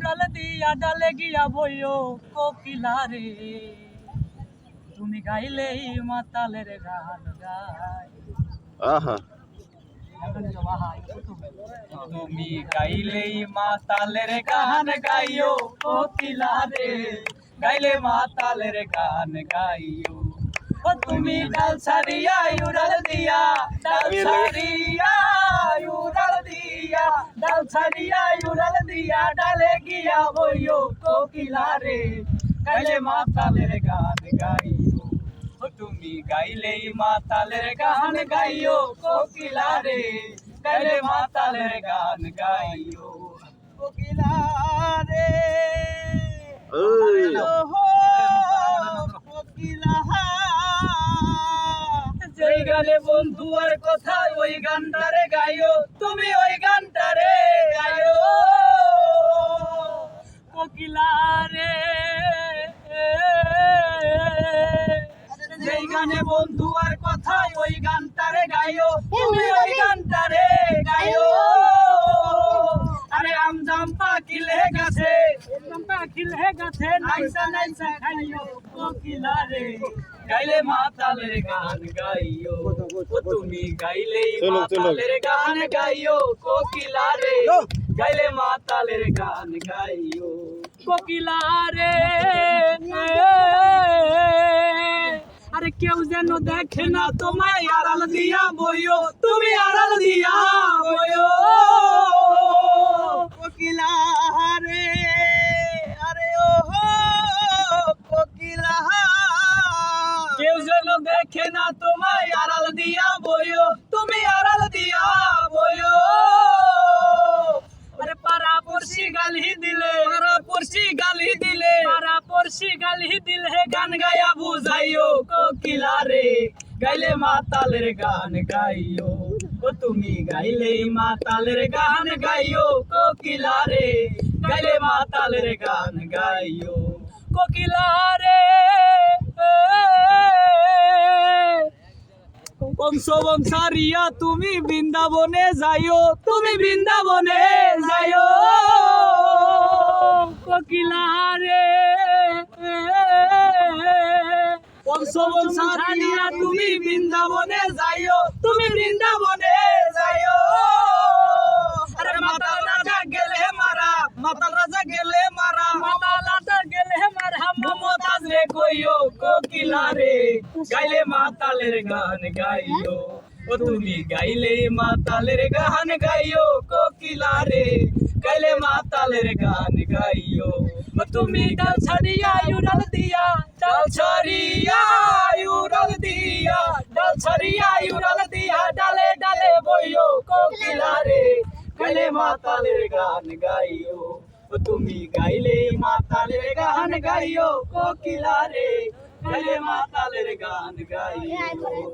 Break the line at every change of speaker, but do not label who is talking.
উড়াল দিয়া ডালে গিয়া বইও কোকিলা রে, তুমি গাইলেই মাতালের গান গাই।
আহা
তুমি গাইলেই মাতালের গান গাইও কোকিলা রে, গাইলে মাতালের গান গাইও। ও তুমি ডাল ছাড়িয়া উড়াল দিয়া, ডাল ছাড়িয়া উড়াল দিয়া, ডাল ছাড়িয়া উড়াল দিয়া ডালে গিয়া বইও কোকিলা রে, গাইলে মাতালের গান গাইও। ও তুমি গাইলেই মাতালের গান গাইও কোকিলা রে, গাইলে মাতালের গান গাইও। কোকিলা রে
ওই
কোকিলা, যেই গানে বন্ধু আর কথা ওই গানটারে গাইও, তুমি ওই গানটারে গাইও। কোকিলা রে যেই গানে বন্ধু আর কথা ওই গানটারে গাইও, তুমি ওই গানটারে গাইও। আরে আমজাম পাকিলে গাছে, পাকিলে গাছে নাইসা নাইসা খাইও কোকিলা রে, গাইলে মাতালের গান গাইও। ও তুমি গাইলেই মাতালের গান গাইও কোকিলা রে, গাইলে মাতালের গান গাইও। কোকিলা রে আরে কেউ যেন দেখে না তোমায় আড়াল দিয়া বইও, তুমি আড়াল দিয়া বইও। কোকিলা রে আরে ও কোকিলা, কেউ যেন দেখে না তোমায় আড়াল দিয়া বইও, তুমি আড়াল দিয়া বইও। আরে পাড়া পড়শি গালি দিলে, পাড়া পড়শি গালি দিলে, পাড়া পড়শি গালি দিলে গান গায়া বুঝাইও কোকিলা রে, গাইলে মাতালের গান গাইও। ও তুমি গাইলেই মাতালের গান গাইও কোকিলা রে, গাইলে মাতালের গান গাইও। কোকিলা রে বংশবন সারিয়া তুমি বৃন্দাবনে যাইও, তুমি বৃন্দাবনে যাইও। কোকিলা রে বংশবন সারিয়া তুমি বৃন্দাবনে যাইও, তুমি বৃন্দাবনে যাইও। আরে মাতাল রাজা গেলে মারা, মাতাল রাজা গেলে মারা, মাতাল রাজা গেলে মারা, মমতাজ রে কইও কোকিলা রে, গাইলে মাতালের গান গাইও। ও তুমি গাইলেই মাতালের গান গাইও কোকিলা রে, গাইলে মাতালের গান গাইও। ও তুমি ডাল ছাড়িয়া উড়াল দিয়া, ডাল ছাড়িয়া উড়াল দিয়া, ডাল ছাড়িয়া উড়াল দিয়া ডালে ডালে বইও কোকিলা রে, গাইলে মাতালের গান গাইও। ও তুমি গাইলেই মাতালের গান গাইও কোকিলা রে, গাইলে মাতালের গান গাইও।